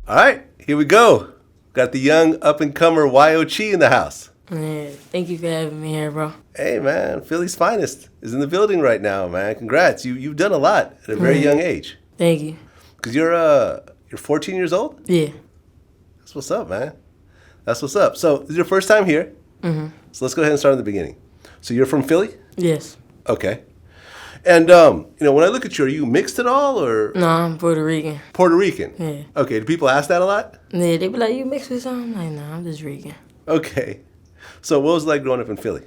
All right, here we go. Got the young up-and-comer Wyo Chi in the house. Yeah, thank you for having me here, bro. Hey, man, Philly's finest is in the building right now, man. Congrats. You've done a lot at a very young age. Thank you. Because you're 14 years old? Yeah. That's what's up, man. That's what's up. So this is your first time here. Mm-hmm. So let's go ahead and start at the beginning. So you're from Philly? Yes. Okay. And, when I look at you, are you mixed at all or? No, I'm Puerto Rican. Puerto Rican? Yeah. Okay, do people ask that a lot? Yeah, they be like, you mixed with something? I'm like, nah, I'm just Rican. Okay. So what was it like growing up in Philly?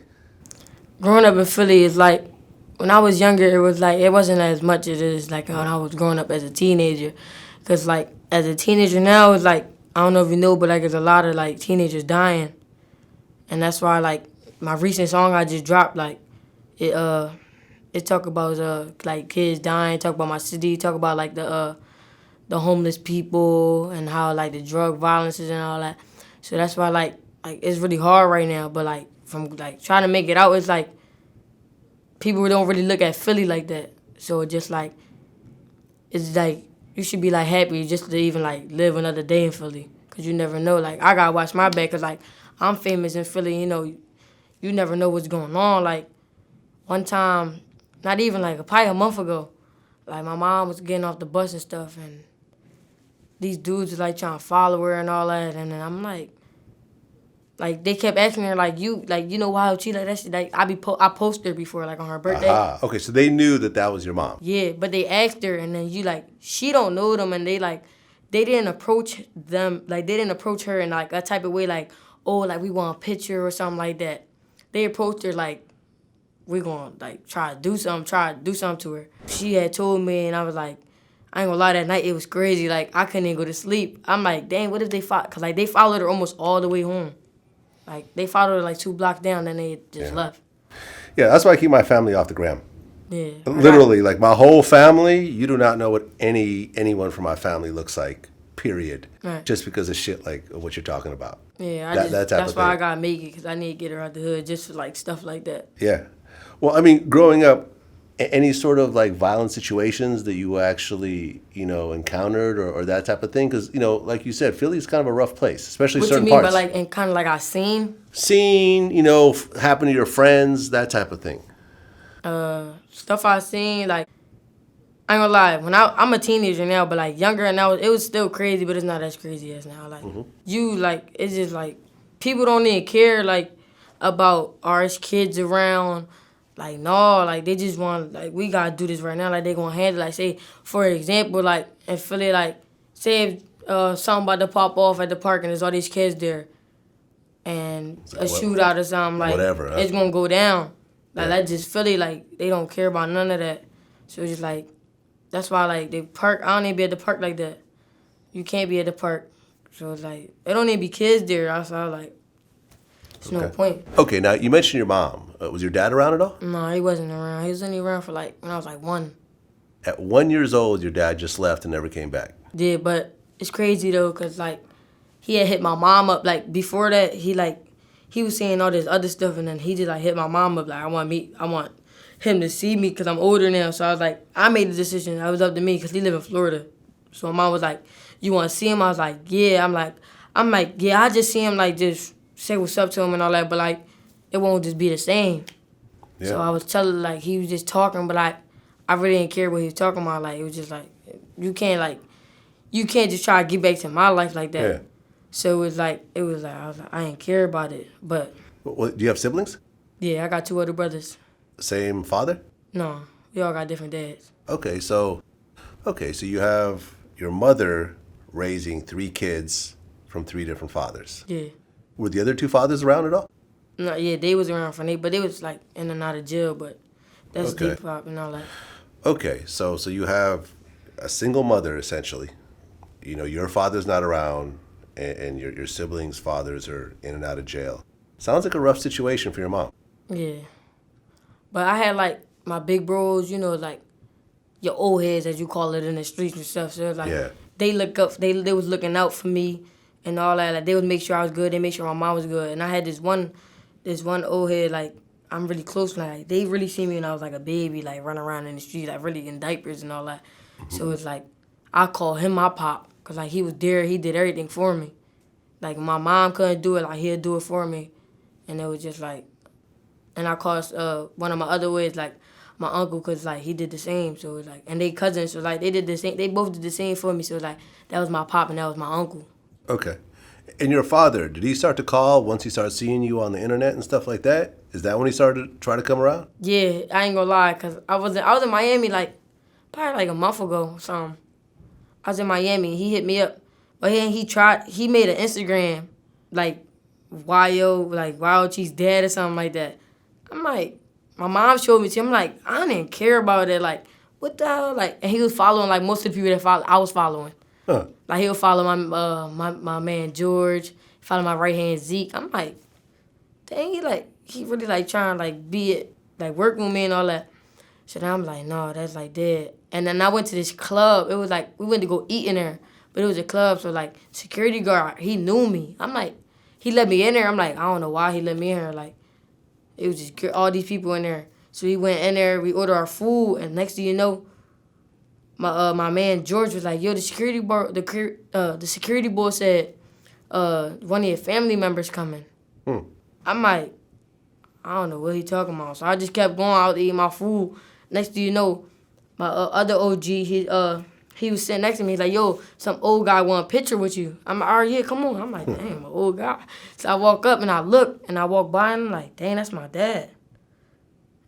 Growing up in Philly is like, when I was younger, it wasn't as much as it is like when I was growing up as a teenager. Because, like, as a teenager now, it's like, I don't know if you know, but, like, there's a lot of, like, teenagers dying. And that's why, like, my recent song I just dropped, like, it talk about, like, kids dying, talk about my city, talk about, like, the homeless people and how, like, the drug violences and all that. So that's why, like it's really hard right now. But, like, from, like, trying to make it out, it's, like, people don't really look at Philly like that. So it's just, like, it's, like, you should be, like, happy just to even, like, live another day in Philly. Because you never know. Like, I got to watch my back because, like, I'm famous in Philly. You never know what's going on. Like, one time, not even, like, probably a month ago, like, my mom was getting off the bus and stuff, and these dudes was, like, trying to follow her and all that, and then I'm like, they kept asking her, like, you know Wyo Chi, like, that shit, like, I posted her before, like, on her birthday. Okay, so they knew that was your mom. Yeah, but they asked her, and then she don't know them, and they didn't approach them, like, they didn't approach her in, like, a type of way, like, oh, like, we want a picture or something like that. They approached her, like, we're going to, like, try to do something to her. She had told me, and I was like, I ain't gonna lie, that night it was crazy. Like, I couldn't even go to sleep. I'm like, dang, what if they followed? Because, like, they followed her almost all the way home. Like, they followed her, like, 2 blocks down, then they just left. Yeah, that's why I keep my family off the gram. Yeah. Literally, like, my whole family, you do not know what anyone from my family looks like, period. Right. Just because of shit like what you're talking about. Yeah, that's why I got to make it, because I need to get her out the hood, just for, like, stuff like that. Yeah. Well, I mean, growing up, any sort of, like, violent situations that you actually, encountered or that type of thing? Because, like you said, Philly's kind of a rough place, especially certain parts. What you mean by, like, and kind of like I seen? Seen, happen to your friends, that type of thing. Stuff I seen, like, I ain't gonna lie, when I'm a teenager now, but, like, younger now, it was still crazy, but it's not as crazy as now. Like, it's just, like, people don't even care, like, about our kids around. Like, no, like, they just want, like, we gotta do this right now. Like, they gonna handle, like, say, for example, like, in Philly, like, say if something about to pop off at the park and there's all these kids there and a shootout or something, like, whatever, it's gonna go down. Like, that's just Philly, like, they don't care about none of that. So it's just, like, that's why, like, the park, I don't even be at the park like that. You can't be at the park. So it's, like, it don't even be kids there. So, like, there's no point. Okay, now, you mentioned your mom. Was your dad around at all? No, he wasn't around. He was only around for, like, when I was, like, 1. At 1 year old, your dad just left and never came back. Yeah, but it's crazy, though, because, like, he had hit my mom up. Like, before that, he was saying all this other stuff, and then he just, like, hit my mom up. Like, I want him to see me because I'm older now. So I was like, I made the decision. It was up to me because he live in Florida. So my mom was like, you want to see him? I was like, yeah. I'm like, yeah, I just see him, like, just say what's up to him and all that, but, like, it won't just be the same. Yeah. So I was telling, like, he was just talking, but, like, I really didn't care what he was talking about. Like, it was just, like, you can't just try to get back to my life like that. Yeah. So it was like, I was like, I didn't care about it, but. Do you have siblings? Yeah, I got 2 other brothers. Same father? No, we all got different dads. Okay, so you have your mother raising 3 kids from 3 different fathers. Yeah. Were the other 2 fathers around at all? No, yeah, they was around for me, but they was, like, in and out of jail, but that's deep pop and all that. Okay, so you have a single mother, essentially. Your father's not around, and your siblings' fathers are in and out of jail. Sounds like a rough situation for your mom. Yeah. But I had, like, my big bros, like, your old heads, as you call it, in the streets and stuff. So, it was like, they was looking out for me and all that. Like, they would make sure I was good. They make sure my mom was good. And I had this one old head, like, I'm really close with. Like, they really see me when I was, like, a baby, like, running around in the street, like, really in diapers and all that. Mm-hmm. So it's like, I call him my pop. Cause like he was there, he did everything for me. Like my mom couldn't do it, like he'd do it for me, and it was just like, and I called one of my other ways like my uncle, cause like he did the same. So it was like, and they cousins, so like they did the same. They both did the same for me. So it was like that was my pop and that was my uncle. Okay. And your father, did he start to call once he started seeing you on the internet and stuff like that? Is that when he started to try to come around? Yeah, I ain't gonna lie, cause I was in Miami like probably like a month ago or something. I was in Miami. He hit me up, but he made an Instagram like Wyo Chi's dad or something like that. I'm like, my mom showed me to him. I'm like, I didn't care about it. Like, what the hell? Like, and he was following like most of the people that I was following. Huh. Like he would follow my man George, follow my right hand Zeke. I'm like, dang, he really like trying to like be it, like work with me and all that. So then I'm like, no, that's like dead. And then I went to this club. It was like we went to go eat in there, but it was a club. So like security guard, he knew me. I'm like, he let me in there. I'm like, I don't know why he let me in there. Like, it was just all these people in there. So we went in there. We ordered our food, and next thing you know, my man George was like, yo, the security boy said one of your family members coming. I'm like, I don't know what he talking about. So I just kept going out to eat my food. Next thing you know, my other OG, he was sitting next to me. He's like, yo, some old guy want a picture with you. I'm like, all right, yeah, come on. I'm like, damn, an old guy. So I walk up and I look and I walk by and I'm like, dang, that's my dad.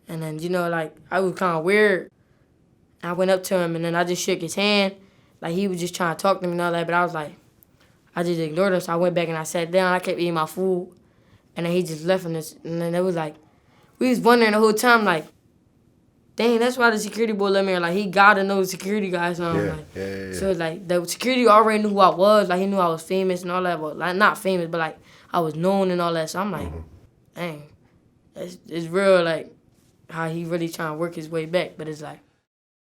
And then, like, I was kind of weird. I went up to him and then I just shook his hand. Like, he was just trying to talk to me and all that. But I was like, I just ignored him. So I went back and I sat down. I kept eating my food. And then he just left and then it was like, we was wondering the whole time, like, dang, that's why the security boy let me in. Like, he got to know the security guy. So, Yeah. So, like, the security already knew who I was. Like, he knew I was famous and all that. But, like, not famous, but, like, I was known and all that. So, I'm like, dang, it's real, like, how he really trying to work his way back. But it's like,